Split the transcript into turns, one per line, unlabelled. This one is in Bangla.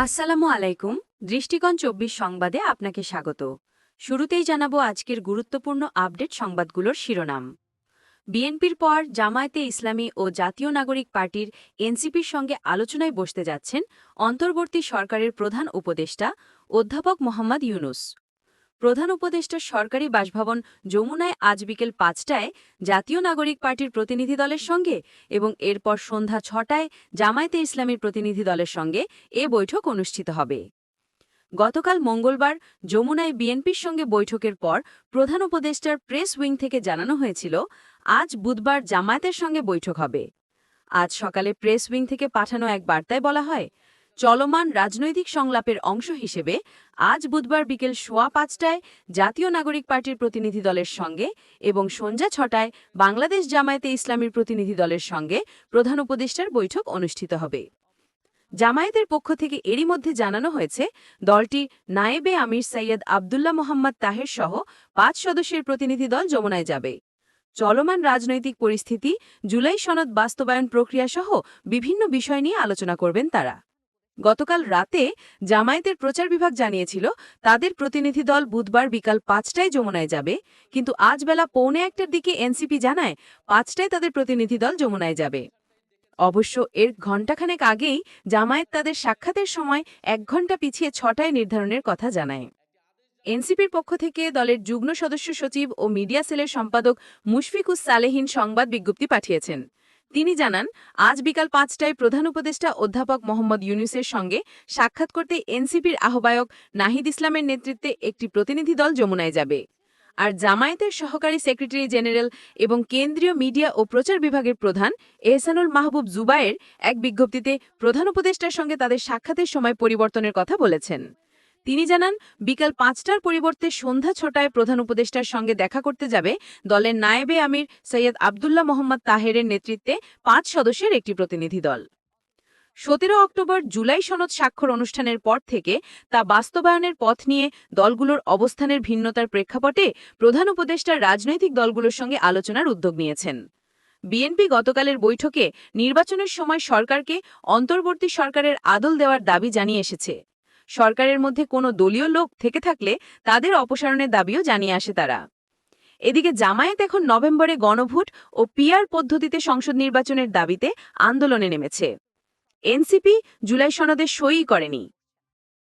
আসসালামু আলাইকুম। দৃষ্টিকোণ ২৪ সংবাদে আপনাকে স্বাগত। শুরুতেই জানাবো আজকের গুরুত্বপূর্ণ আপডেট সংবাদগুলোর শিরোনাম। বিএনপির পর জামায়াতে ইসলামী ও জাতীয় নাগরিক পার্টির এনসিপির সঙ্গে আলোচনায় বসতে যাচ্ছেন অন্তর্বর্তী সরকারের প্রধান উপদেষ্টা অধ্যাপক মোহাম্মদ ইউনুস। প্রধান উপদেষ্টার সরকারি বাসভবন যমুনায় আজ বিকেল ৫টায় জাতীয় নাগরিক পার্টির প্রতিনিধি দলের সঙ্গে এবং এরপর সন্ধ্যা ৬টায় জামায়াতে ইসলামীর প্রতিনিধি দলের সঙ্গে এ বৈঠক অনুষ্ঠিত হবে। গতকাল মঙ্গলবার যমুনায় বিএনপির সঙ্গে বৈঠকের পর প্রধান উপদেষ্টার প্রেস উইং থেকে জানানো হয়েছিল আজ বুধবার জামায়াতের সঙ্গে বৈঠক হবে। আজ সকালে প্রেস উইং থেকে পাঠানো এক বার্তায় বলা হয়, চলমান রাজনৈতিক সংলাপের অংশ হিসেবে আজ বুধবার বিকেল ৫:১৫টায় জাতীয় নাগরিক পার্টির প্রতিনিধি দলের সঙ্গে এবং সন্ধ্যা ৬টায় বাংলাদেশ জামায়াতে ইসলামীর প্রতিনিধি দলের সঙ্গে প্রধান উপদেষ্টার বৈঠক অনুষ্ঠিত হবে। জামায়াতের পক্ষ থেকে এরই মধ্যে জানানো হয়েছে দলটি নায়েবে আমির সৈয়দ আবদুল্লাহ মোহাম্মদ তাহের সহ ৫ সদস্যের প্রতিনিধি দল যমুনায় যাবে। চলমান রাজনৈতিক পরিস্থিতি, জুলাই সনদ বাস্তবায়ন প্রক্রিয়া সহ বিভিন্ন বিষয় নিয়ে আলোচনা করবেন তারা। গতকাল রাতে জামায়াতের প্রচার বিভাগ জানিয়েছিল তাদের প্রতিনিধি দল বুধবার বিকাল ৫টায় যমুনায় যাবে, কিন্তু আজ বেলা ১:৩০টার দিকে এনসিপি জানায় ৫টায় তাদের প্রতিনিধি দল যমুনায় যাবে। অবশ্য এর ঘণ্টাখানেক আগেই জামায়াত তাদের সাক্ষাতের সময় ১ ঘণ্টা পিছিয়ে ৬টায় নির্ধারণের কথা জানায়। এনসিপির পক্ষ থেকে দলের যুগ্ম সদস্য সচিব ও মিডিয়া সেলের সম্পাদক মুশফিকুস সালেহীন সংবাদ বিজ্ঞপ্তি পাঠিয়েছেন। তিনি জানান, আজ বিকাল ৫টায় প্রধান উপদেষ্টা অধ্যাপক মোহাম্মদ ইউনুসের সঙ্গে সাক্ষাৎ করতে এনসিপির আহ্বায়ক নাহিদ ইসলামের নেতৃত্বে একটি প্রতিনিধি দল যমুনায় যাবে। আর জামায়াতের সহকারী সেক্রেটারি জেনারেল এবং কেন্দ্রীয় মিডিয়া ও প্রচার বিভাগের প্রধান এহসানুল মাহবুব জুবায়ের এক বিজ্ঞপ্তিতে প্রধান উপদেষ্টার সঙ্গে তাদের সাক্ষাতের সময় পরিবর্তনের কথা বলেছেন। তিনি জানান, বিকাল ৫টার পরিবর্তে সন্ধ্যা ৬টায় প্রধান উপদেষ্টার সঙ্গে দেখা করতে যাবে দলের নায়েবে আমির সৈয়দ আবদুল্লাহ মোহাম্মদ তাহেরের নেতৃত্বে ৫ সদস্যের একটি প্রতিনিধি দল। ১৭ অক্টোবর জুলাই সনদ স্বাক্ষর অনুষ্ঠানের পর থেকে তা বাস্তবায়নের পথ নিয়ে দলগুলোর অবস্থানের ভিন্নতার প্রেক্ষাপটে প্রধান উপদেষ্টা রাজনৈতিক দলগুলোর সঙ্গে আলোচনার উদ্যোগ নিয়েছেন। বিএনপি গতকালের বৈঠকে নির্বাচনের সময় সরকারকে অন্তর্বর্তী সরকারের আদল দেওয়ার দাবি জানিয়ে এসেছে। সরকারের মধ্যে কোনো দলীয় লোক থেকে থাকলে তাদের অপসারণের দাবিও জানিয়ে আসে তারা। এদিকে জামায়াত এখন নভেম্বরে গণভোট ও পিআর পদ্ধতিতে সংসদ নির্বাচনের দাবিতে আন্দোলনে নেমেছে। এনসিপি জুলাই সনদে সই করেনি।